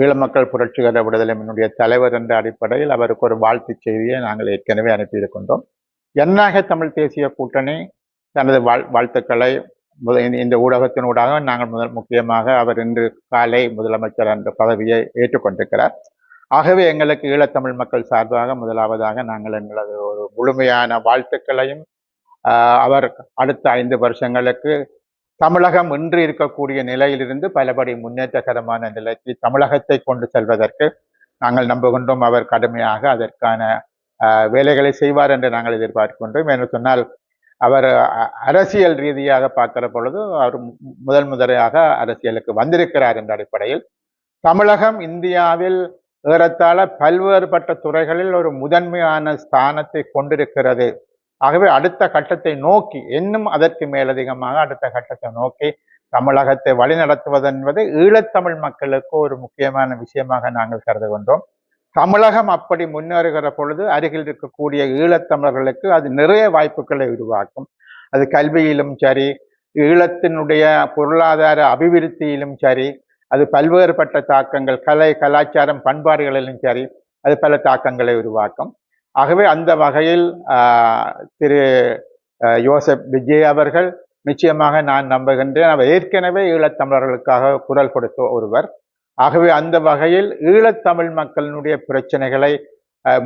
ஈழமக்கள் புரட்சிகர விடுதலை முன்னுடைய தலைவர் என்ற அடிப்படையில் அவருக்கு ஒரு வாழ்த்து செய்தியை நாங்கள் ஏற்கனவே அனுப்பியிருக்கின்றோம். ஜனநாயக தமிழ் தேசிய கூட்டணி தனது வாழ்த்துக்களை இந்த ஊடகத்தினூடாக நாங்கள் முக்கியமாக அவர் இன்று காலை முதலமைச்சர் என்ற பதவியை ஏற்றுக்கொண்டிருக்கிறார். ஆகவே எங்களுக்கு ஈழத்தமிழ் மக்கள் சார்பாக முதலாவதாக நாங்கள் எங்களது ஒரு முழுமையான வாழ்த்துக்களையும் அவர் அடுத்த 5 வருஷங்களுக்கு தமிழகம் இன்று இருக்கக்கூடிய நிலையிலிருந்து பலபடி முன்னேற்றகரமான நிலைக்கு தமிழகத்தை கொண்டு செல்வதற்கு நாங்கள் நம்புகின்றோம். அவர் கடுமையாக அதற்கான வேலைகளை செய்வார் என்று நாங்கள் எதிர்பார்க்கின்றோம். என்று சொன்னால் அவர் அரசியல் ரீதியாக பார்க்கிற பொழுது அவர் முதன்முறையாக அரசியலுக்கு வந்திருக்கிறார் என்ற அடிப்படையில் தமிழகம் இந்தியாவில் ஏறத்தாழ பல்வேறுபட்ட துறைகளில் ஒரு முதன்மையான ஸ்தானத்தை கொண்டிருக்கிறது. ஆகவே அடுத்த கட்டத்தை நோக்கி இன்னும் அதற்கு மேலதிகமாக அடுத்த கட்டத்தை நோக்கி தமிழகத்தை வழிநடத்துவது என்பது ஈழத்தமிழ் மக்களுக்கு ஒரு முக்கியமான விஷயமாக நாங்கள் கருதுகின்றோம். தமிழகம் அப்படி முன்னேறுகிற பொழுது அருகில் இருக்கக்கூடிய ஈழத்தமிழர்களுக்கு அது நிறைய வாய்ப்புகளை உருவாக்கும். அது கல்வியிலும் சரி, ஈழத்தினுடைய பொருளாதார அபிவிருத்தியிலும் சரி, அது பல்வேறுபட்ட தாக்கங்கள் கலை கலாச்சாரம் பண்பாடுகளிலும் சரி, அது பல தாக்கங்களை உருவாக்கும். ஆகவே அந்த வகையில் திரு யோசப் விஜய் அவர்கள் நிச்சயமாக நான் நம்புகின்றேன். அவர் ஏற்கனவே ஈழத்தமிழர்களுக்காக குரல் கொடுத்த ஒருவர். ஆகவே அந்த வகையில் ஈழத்தமிழ் மக்களினுடைய பிரச்சனைகளை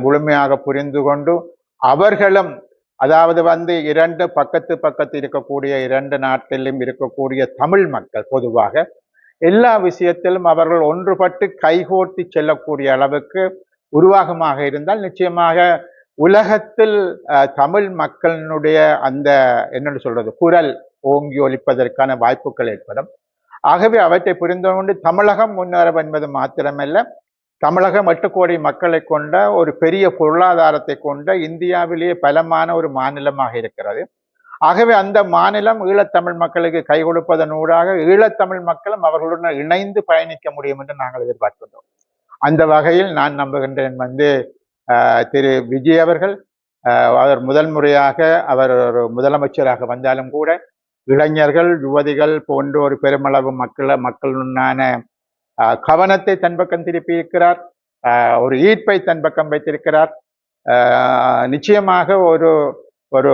முழுமையாக புரிந்து கொண்டு அவர்களும் அதாவது இரண்டு பக்கத்து இருக்கக்கூடிய 2 நாட்டிலும் இருக்கக்கூடிய தமிழ் மக்கள் பொதுவாக எல்லா விஷயத்திலும் அவர்கள் ஒன்றுபட்டு கைகோர்த்தி செல்லக்கூடிய அளவுக்கு உருவாகமாக இருந்தால் நிச்சயமாக உலகத்தில் தமிழ் மக்களினுடைய அந்த என்னென்னு சொல்றது குரல் ஓங்கி ஒலிப்பதற்கான வாய்ப்புகள் ஏற்படும். ஆகவே அவற்றை புரிந்து கொண்டு தமிழகம் முன்னேறும் என்பது மாத்திரமல்ல, தமிழகம் 8 கோடி மக்களை கொண்ட ஒரு பெரிய பொருளாதாரத்தை கொண்ட இந்தியாவிலேயே பலமான ஒரு மாநிலமாக இருக்கிறது. ஆகவே அந்த மாநிலம் ஈழத்தமிழ் மக்களுக்கு கை கொடுப்பதனூடாக ஈழத்தமிழ் மக்களும் அவர்களுடன் இணைந்து பயணிக்க முடியும் என்று நாங்கள் எதிர்பார்க்கின்றோம். அந்த வகையில் நான் நம்புகின்றேன் திரு விஜய் அவர்கள் அவர் முதல் முறையாக அவர் ஒரு முதலமைச்சராக வந்தாலும் கூட இளைஞர்கள் யுவதிகள் போன்ற ஒரு பெருமளவு மக்களுடனான கவனத்தை தன் பக்கம் திருப்பி இருக்கிறார். ஒரு ஈர்ப்பை தன் பக்கம் வைத்திருக்கிறார். நிச்சயமாக ஒரு ஒரு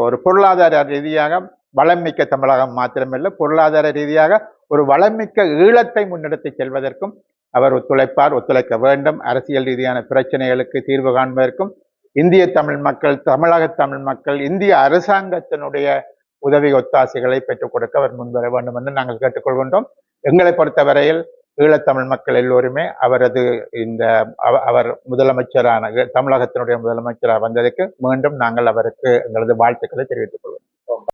ஒரு பொருளாதார ரீதியாக வளமிக்க தமிழகம் மாத்திரமல்ல, பொருளாதார ரீதியாக ஒரு வளமிக்க ஈழத்தை முன்னெடுத்து செல்வதற்கும் அவர் ஒத்துழைக்க வேண்டும். அரசியல் ரீதியான பிரச்சனைகளுக்கு தீர்வு காண்பதற்கும் இந்திய தமிழ் மக்கள், தமிழக தமிழ் மக்கள், இந்திய அரசாங்கத்தினுடைய உதவி ஒத்தாசைகளை பெற்றுக் கொடுக்க அவர் முன்வர வேண்டும் என்று நாங்கள் கேட்டுக்கொள்கின்றோம். எங்களை பொறுத்தவரையில் ஈழத்தமிழ் மக்கள் எல்லோருமே அவர் முதலமைச்சரான தமிழகத்தினுடைய முதலமைச்சராக வந்ததற்கு மீண்டும் நாங்கள் அவருக்கு எங்களது வாழ்த்துக்களை தெரிவித்துக் கொள்வோம்.